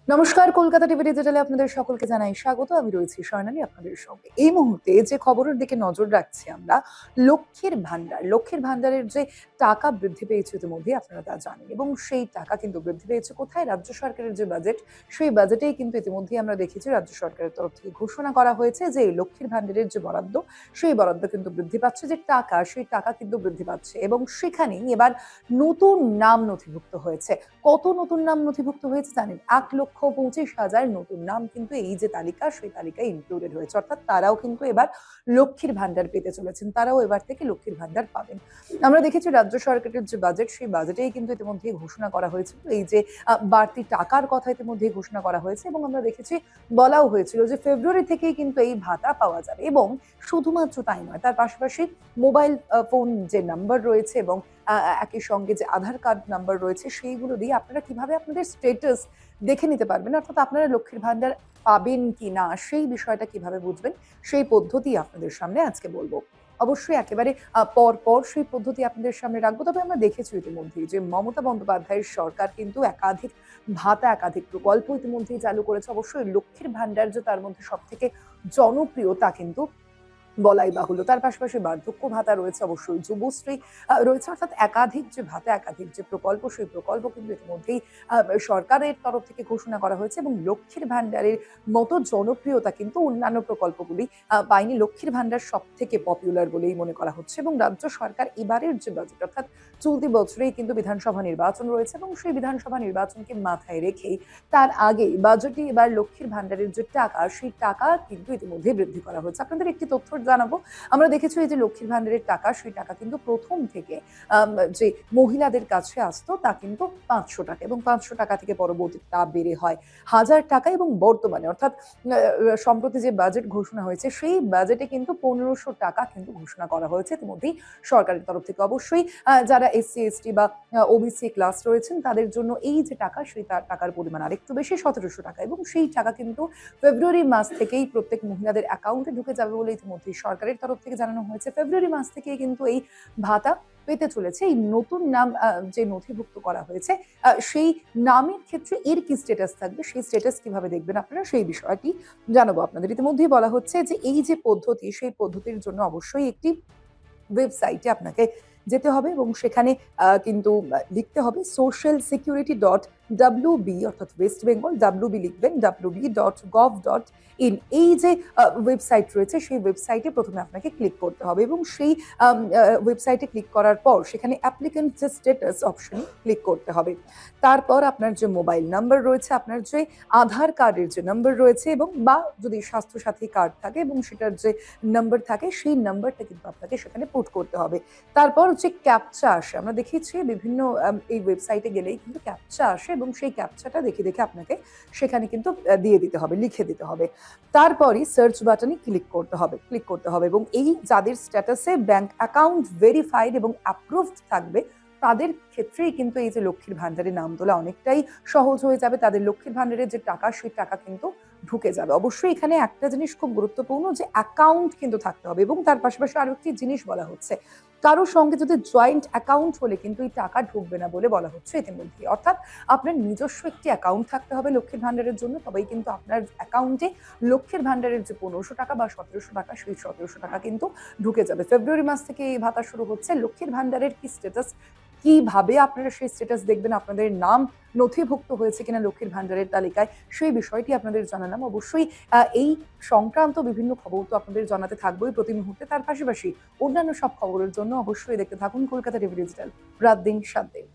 নমস্কার, কলকাতা টিভি ডিজিটালে আপনাদের সকলকে জানাই স্বাগত। আমি রয়েছি স্বর্ণালী আপনাদের সঙ্গে। এই মুহূর্তে যে খবরের দিকে নজর রাখছি আমরা, লক্ষ্মীর ভান্ডার। লক্ষ্মীর ভান্ডারের যে টাকা বৃদ্ধি পেয়েছে ইতিমধ্যেই আপনারা তা জানেন এবং সেই টাকা কিন্তু বৃদ্ধি পেয়েছে কোথায়? রাজ্য সরকারের যে বাজেট, সেই বাজেটেই কিন্তু ইতিমধ্যেই আমরা দেখেছি রাজ্য সরকারের তরফ থেকে ঘোষণা করা হয়েছে যে এই লক্ষ্মীর ভান্ডারের যে বরাদ্দ, সেই বরাদ্দ কিন্তু বৃদ্ধি পাচ্ছে। যে টাকা, সেই টাকা কিন্তু বৃদ্ধি পাচ্ছে এবং সেখানেই এবার নতুন নাম নথিভুক্ত হয়েছে। কত নতুন নাম নথিভুক্ত হয়েছে জানেন? ১,২৫,০০০ নতুন নাম কিন্তু এই যে তালিকা, সেই তালিকায় ইনক্লুডেড হয়েছে। অর্থাৎ তারাও কিন্তু এবার লক্ষ্মীর ভান্ডার পেতে চলেছেন। তারাও এবার থেকে লক্ষ্মীর ভান্ডার পাবেন। আমরা দেখেছি রাজ্য সরকারের যে বাজেট, সেই বাজেটেই কিন্তু ইতিমধ্যেই ঘোষণা করা হয়েছিল এই যে বাড়তি টাকার কথা ইতিমধ্যেই ঘোষণা করা হয়েছে এবং আমরা দেখেছি বলাও হয়েছিল যে ফেব্রুয়ারি থেকেই কিন্তু এই ভাতা পাওয়া যাবে এবং শুধুমাত্র তাই নয়, তার পাশাপাশি মোবাইল ফোন যে নাম্বার রয়েছে এবং একই সঙ্গে যে আধার কার্ড নাম্বার রয়েছে, সেইগুলো দিয়ে আপনারা কিভাবে আপনাদের স্ট্যাটাস দেখে নিতে পারবেন। অর্থাৎ আপনারা লক্ষ্মীর ভান্ডার পাবেন কি না, সেই বিষয়টা কিভাবে বুঝবেন, সেই পদ্ধতি আপনাদের সামনে আজকে বলবো। অবশ্যই একেবারে পর সেই পদ্ধতি আপনাদের সামনে রাখবো। তবে আমরা দেখেছি ইতিমধ্যেই যে মমতা বন্দ্যোপাধ্যায়ের সরকার কিন্তু একাধিক ভাতা, একাধিক প্রকল্প ইতিমধ্যেই চালু করেছে। অবশ্যই লক্ষ্মীর ভান্ডার যে তার মধ্যে সবথেকে জনপ্রিয় তা কিন্তু বলাই বাহুল্য। তার পাশাপাশি বার্ধক্য ভাতা রয়েছে, অবশ্যই যুবশ্রী রয়েছে। অর্থাৎ একাধিক যে ভাতা, একাধিক যে প্রকল্প, সেই প্রকল্প কিন্তু ইতিমধ্যেই আ সরকারের তরফ থেকে ঘোষণা করা হয়েছে এবং লক্ষ্মীর ভান্ডারের মতো জনপ্রিয়তা কিন্তু অন্যান্য প্রকল্পগুলি পায়নি। লক্ষ্মীর ভান্ডার সবথেকে পপুলার বলেই মনে করা হচ্ছে এবং রাজ্য সরকার এবারের যে বাজেট, অর্থাৎ চলতি বছরেই কিন্তু বিধানসভা নির্বাচন রয়েছে এবং সেই বিধানসভা নির্বাচনকে মাথায় রেখেই তার আগেই বাজেটে এবার লক্ষ্মীর ভান্ডারের যে টাকা, সেই টাকা কিন্তু ইতিমধ্যেই বৃদ্ধি করা হয়েছে। আপনাদের একটি তথ্য জানাবো। আমরা দেখেছি এই যে লক্ষ্মীর ভান্ডারের টাকা, সেই টাকা কিন্তু প্রথম থেকে যে মহিলাদের কাছে আসতো তা কিন্তু ৳৫০০ এবং ৳৫০০ থেকে পরবর্তীতে তা বেড়ে হয় ৳১,০০০ এবং বর্তমানে অর্থাৎ সম্প্রতি যে বাজেট ঘোষণা হয়েছে, সেই বাজেটে কিন্তু ৳১৫০০ কিন্তু ঘোষণা করা হয়েছে ইতিমধ্যেই সরকারের তরফ থেকে। অবশ্যই যারা এসসি, এসটি বা ওবিসি ক্লাস রয়েছেন তাদের জন্য এই যে টাকা, সেই টাকার পরিমাণ আরেকটু বেশি ৳১৭০০ এবং সেই টাকা কিন্তু ফেব্রুয়ারি মাস থেকেই প্রত্যেক মহিলাদের অ্যাকাউন্টে ঢুকে যাবে বলে ইতিমধ্যেই সরকারের তরফ থেকে জানানো হয়েছে। ফেব্রুয়ারি মাস থেকেই কিন্তু এই ভাতা পেতে চলেছে। এই নতুন নাম যে নথিভুক্ত করা হয়েছে, সেই নামের ক্ষেত্রে এর কি স্ট্যাটাস থাকবে, সেই স্ট্যাটাস কিভাবে দেখবেন আপনারা, সেই বিষয়টি জানাবো আপনাদের। ইতিমধ্যেই বলা হচ্ছে যে এই যে পদ্ধতি, সেই পদ্ধতির জন্য অবশ্যই একটি ওয়েবসাইটে আপনাকে যেতে হবে এবং সেখানে কিন্তু লিখতে হবে socialsecurity.wb অর্থাৎ ওয়েস্ট বেঙ্গল, WB লিখবেন wb.gov.in। এই যে ওয়েবসাইট রয়েছে, সেই ওয়েবসাইটে প্রথমে আপনাকে ক্লিক করতে হবে এবং সেই ওয়েবসাইটে ক্লিক করার পর সেখানে অ্যাপ্লিক্যান্ট যে স্ট্যাটাস অপশনে ক্লিক করতে হবে। তারপর আপনার যে মোবাইল নাম্বার রয়েছে, আপনার যে আধার কার্ডের যে নাম্বার রয়েছে এবং বা যদি স্বাস্থ্যসাথী কার্ড থাকে এবং সেটার যে নাম্বার থাকে, সেই নাম্বারটা কিন্তু আপনাকে সেখানে পুট করতে হবে। তারপর যে ক্যাপচা আসে, আমরা দেখেছি বিভিন্ন এই ওয়েবসাইটে গেলেই কিন্তু ক্যাপচা আসে এবং সেই ক্যাপচাটা দেখে আপনাকে সেখানে কিন্তু দিয়ে দিতে হবে, লিখে দিতে হবে। তারপরই সার্চ বাটনে ক্লিক করতে হবে এবং এই যাদের স্ট্যাটাসে ব্যাংক অ্যাকাউন্ট ভেরিফাইড এবং অ্যাপ্রুভড থাকবে, তাদের ক্ষেত্রেই কিন্তু এই যে লক্ষ্মীর ভান্ডারে নাম তোলা অনেকটাই সহজ হয়ে যাবে। তাদের লক্ষ্মীর ভান্ডারের যে টাকা, সেই টাকা কিন্তু ঢুকে যাবে। অবশ্যই এখানে একটা জিনিস খুব গুরুত্বপূর্ণ, যে অ্যাকাউন্ট কিন্তু থাকতে হবে এবং তার পাশাপাশি আরো একটি জিনিস বলা হচ্ছে, কারো সঙ্গে যদি জয়েন্ট অ্যাকাউন্ট হলে কিন্তু এই টাকা ঢুকবে না বলে বলা হচ্ছে ইতিমধ্যেই। অর্থাৎ আপনার নিজস্ব একটি অ্যাকাউন্ট থাকতে হবে লক্ষ্মীর ভান্ডারের জন্য, তবেই কিন্তু আপনার অ্যাকাউন্টে লক্ষ্মীর ভান্ডারের যে ৳১৫০০ বা ৳১৭০০, সেই ৳১৭০০ কিন্তু ঢুকে যাবে। ফেব্রুয়ারি মাস থেকে এই ভাতা শুরু হচ্ছে। লক্ষ্মীর ভান্ডারের কি স্ট্যাটাস, কিভাবে আপনারা সেই স্ট্যাটাস দেখবেন, আপনাদের নাম নথিভুক্ত হয়েছে কিনা লক্ষ্মীর ভান্ডারের তালিকায়, সেই বিষয়টি আপনাদের জানালাম। অবশ্যই এই সংক্রান্ত বিভিন্ন খবর তো আপনাদের জানাতে থাকবোই প্রতি মুহূর্তে। তার পাশাপাশি অন্যান্য সব খবরের জন্য অবশ্যই দেখতে থাকুন কলকাতা টিভি ডিজিটাল, রাত দিন ৭ দিন।